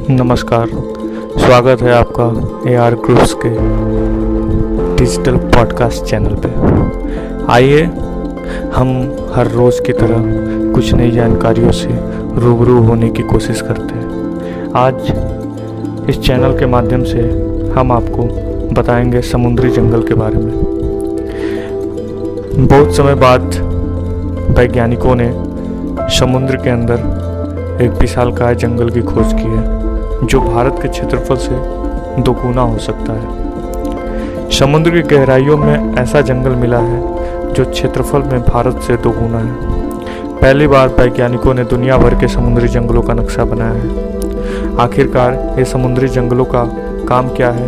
नमस्कार, स्वागत है आपका AR ग्रुप्स के डिजिटल पॉडकास्ट चैनल पे। आइए हम हर रोज़ की तरह कुछ नई जानकारियों से रूबरू होने की कोशिश करते हैं। आज इस चैनल के माध्यम से हम आपको बताएंगे समुद्री जंगल के बारे में। बहुत समय बाद वैज्ञानिकों ने समुद्र के अंदर एक विशालकाय जंगल की खोज की है जो भारत के क्षेत्रफल से दोगुना हो सकता है। समुद्र की गहराइयों में ऐसा जंगल मिला है जो क्षेत्रफल में भारत से दोगुना है। पहली बार वैज्ञानिकों ने दुनिया भर के समुद्री जंगलों का नक्शा बनाया है। आखिरकार ये समुद्री जंगलों का काम क्या है,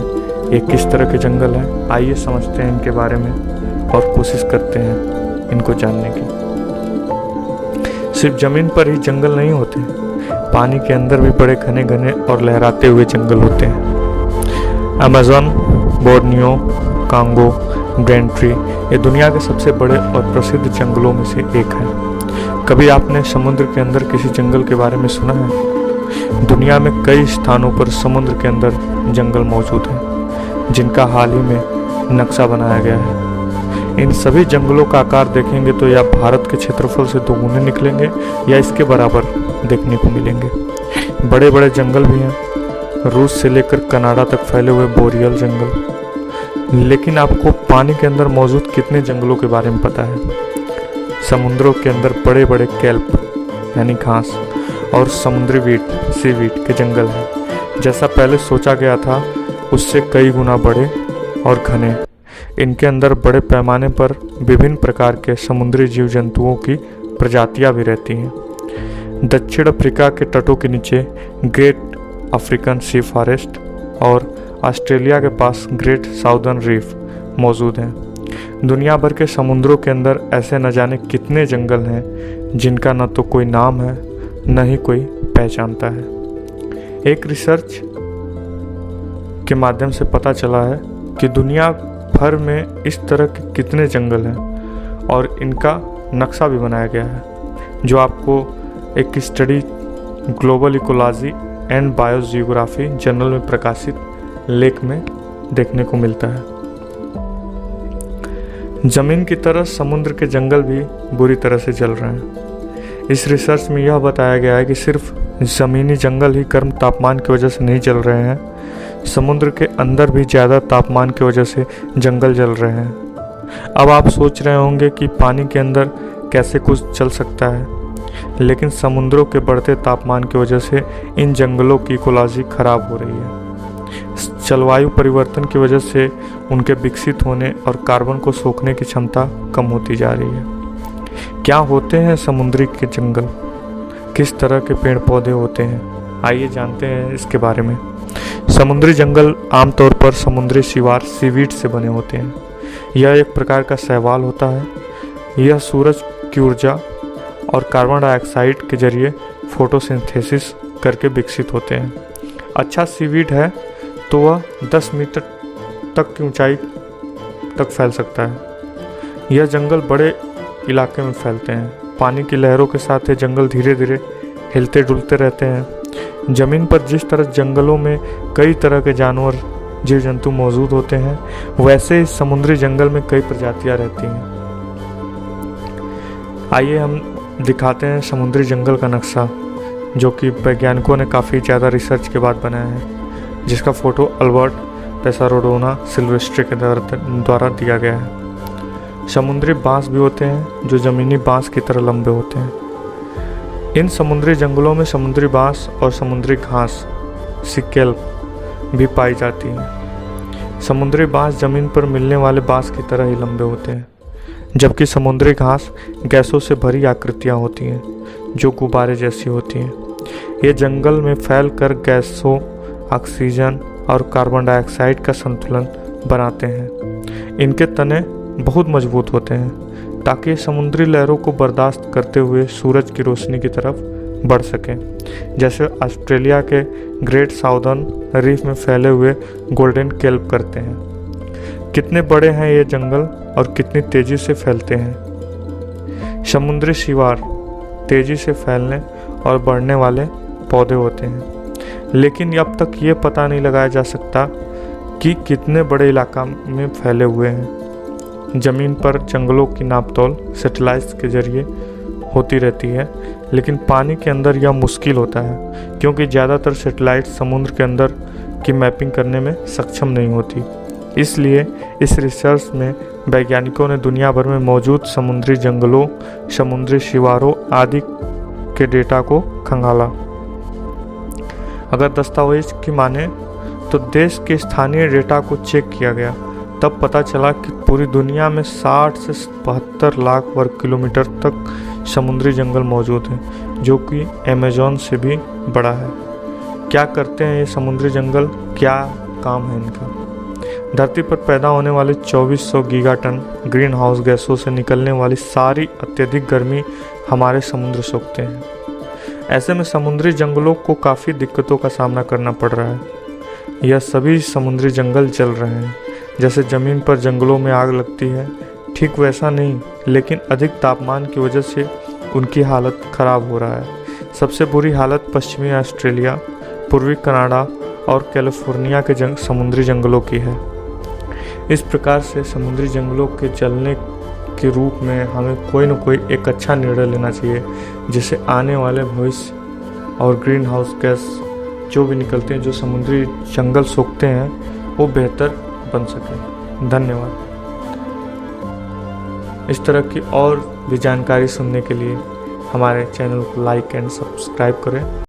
ये किस तरह के जंगल हैं, आइए समझते हैं इनके बारे में और कोशिश करते हैं इनको जानने की। सिर्फ जमीन पर ही जंगल नहीं होते, पानी के अंदर भी बड़े घने घने और लहराते हुए जंगल होते हैं। अमेज़न, बोर्नियो, कांगो, डेंट्री ये दुनिया के सबसे बड़े और प्रसिद्ध जंगलों में से एक है। कभी आपने समुद्र के अंदर किसी जंगल के बारे में सुना है? दुनिया में कई स्थानों पर समुद्र के अंदर जंगल मौजूद हैं जिनका हाल ही में नक्शा बनाया गया है। इन सभी जंगलों का आकार देखेंगे तो या भारत के क्षेत्रफल से दोगुने निकलेंगे या इसके बराबर देखने को मिलेंगे। बड़े बड़े जंगल भी हैं, रूस से लेकर कनाडा तक फैले हुए बोरियल जंगल। लेकिन आपको पानी के अंदर मौजूद कितने जंगलों के बारे में पता है? समुद्रों के अंदर बड़े बड़े केल्प यानी घास और समुद्री वीट सीवीड के जंगल हैं। जैसा पहले सोचा गया था उससे कई गुना बड़े और घने। इनके अंदर बड़े पैमाने पर विभिन्न प्रकार के समुद्री जीव जंतुओं की प्रजातियां भी रहती हैं। दक्षिण अफ्रीका के तटों के नीचे ग्रेट अफ्रीकन सी फॉरेस्ट और ऑस्ट्रेलिया के पास ग्रेट साउदर्न रीफ मौजूद हैं। दुनिया भर के समुद्रों के अंदर ऐसे न जाने कितने जंगल हैं जिनका न तो कोई नाम है न ही कोई पहचानता है। एक रिसर्च के माध्यम से पता चला है कि दुनिया भर में इस तरह के कितने जंगल हैं और इनका नक्शा भी बनाया गया है जो आपको एक study global ecology and biogeography journal में प्रकाशित लेख में देखने को मिलता है। जमीन की तरह समुद्र के जंगल भी बुरी तरह से जल रहे हैं। इस रिसर्च में यह बताया गया है कि सिर्फ ज़मीनी जंगल ही गर्म तापमान की वजह से नहीं जल रहे हैं, समुद्र के अंदर भी ज़्यादा तापमान की वजह से जंगल जल रहे हैं। अब आप सोच रहे होंगे कि पानी के अंदर कैसे कुछ जल सकता है, लेकिन समुद्रों के बढ़ते तापमान की वजह से इन जंगलों की इकोलॉजी खराब हो रही है। जलवायु परिवर्तन की वजह से उनके विकसित होने और कार्बन को सोखने की क्षमता कम होती जा रही है। क्या होते हैं समुद्री के जंगल, किस तरह के पेड़ पौधे होते हैं, आइए जानते हैं इसके बारे में। समुद्री जंगल आमतौर पर समुद्री शिवार सीवीड से बने होते हैं। यह एक प्रकार का शैवाल होता है। यह सूरज की ऊर्जा और कार्बन डाइऑक्साइड के जरिए फोटोसिंथेसिस करके विकसित होते हैं। अच्छा सीवीड है तो वह 10 मीटर तक की ऊंचाई तक फैल सकता है। यह जंगल बड़े इलाके में फैलते हैं। पानी की लहरों के साथ ये जंगल धीरे धीरे हिलते डुलते रहते हैं। जमीन पर जिस तरह जंगलों में कई तरह के जानवर जीव जंतु मौजूद होते हैं, वैसे इस समुद्री जंगल में कई प्रजातियां रहती हैं। आइए हम दिखाते हैं समुद्री जंगल का नक्शा जो कि वैज्ञानिकों ने काफ़ी ज़्यादा रिसर्च के बाद बनाया है, जिसका फ़ोटो अल्बर्ट पेसारोडोना सिल्वेस्ट्री के द्वारा दिया गया है। समुद्री बांस भी होते हैं जो ज़मीनी बांस की तरह लंबे होते हैं। इन समुद्री जंगलों में समुद्री बांस और समुद्री घास सिकेल्प भी पाई जाती हैं। समुद्री बांस जमीन पर मिलने वाले बांस की तरह ही लंबे होते हैं, जबकि समुद्री घास गैसों से भरी आकृतियां होती हैं जो गुब्बारे जैसी होती हैं। ये जंगल में फैलकर गैसों, ऑक्सीजन और कार्बन डाइऑक्साइड का संतुलन बनाते हैं। इनके तने बहुत मजबूत होते हैं ताकि समुद्री लहरों को बर्दाश्त करते हुए सूरज की रोशनी की तरफ बढ़ सकें, जैसे ऑस्ट्रेलिया के ग्रेट साउदर्न रीफ में फैले हुए गोल्डन केल्प करते हैं। कितने बड़े हैं ये जंगल और कितनी तेज़ी से फैलते हैं। समुद्री शिवार तेज़ी से फैलने और बढ़ने वाले पौधे होते हैं, लेकिन अब तक ये पता नहीं लगाया जा सकता कि कितने बड़े इलाका में फैले हुए हैं। ज़मीन पर जंगलों की नापतोल सैटेलाइट्स के जरिए होती रहती है, लेकिन पानी के अंदर यह मुश्किल होता है क्योंकि ज़्यादातर सैटेलाइट समुद्र के अंदर की मैपिंग करने में सक्षम नहीं होती। इसलिए इस रिसर्च में वैज्ञानिकों ने दुनिया भर में मौजूद समुद्री जंगलों, समुद्री शिवारों आदि के डेटा को खंगाला। अगर दस्तावेज की माने तो देश के स्थानीय डेटा को चेक किया गया, तब पता चला कि पूरी दुनिया में 60 से 72 लाख वर्ग किलोमीटर तक समुद्री जंगल मौजूद हैं, जो कि अमेज़न से भी बड़ा है। क्या करते हैं ये समुद्री जंगल, क्या काम है इनका? धरती पर पैदा होने वाले 2400 गीगाटन ग्रीन हाउस गैसों से निकलने वाली सारी अत्यधिक गर्मी हमारे समुद्र सोखते हैं। ऐसे में समुद्री जंगलों को काफ़ी दिक्कतों का सामना करना पड़ रहा है। यह सभी समुद्री जंगल जल रहे हैं। जैसे ज़मीन पर जंगलों में आग लगती है, ठीक वैसा नहीं, लेकिन अधिक तापमान की वजह से उनकी हालत ख़राब हो रहा है। सबसे बुरी हालत पश्चिमी ऑस्ट्रेलिया, पूर्वी कनाडा और कैलिफोर्निया के समुद्री जंगलों की है। इस प्रकार से समुद्री जंगलों के जलने के रूप में हमें कोई न कोई एक अच्छा निर्णय लेना चाहिए, जिससे आने वाले भविष्य और ग्रीन हाउस गैस जो भी निकलते हैं, जो समुद्री जंगल सोखते हैं, वो बेहतर बन सके। धन्यवाद। इस तरह की और भी जानकारी सुनने के लिए हमारे चैनल को लाइक एंड सब्सक्राइब करें।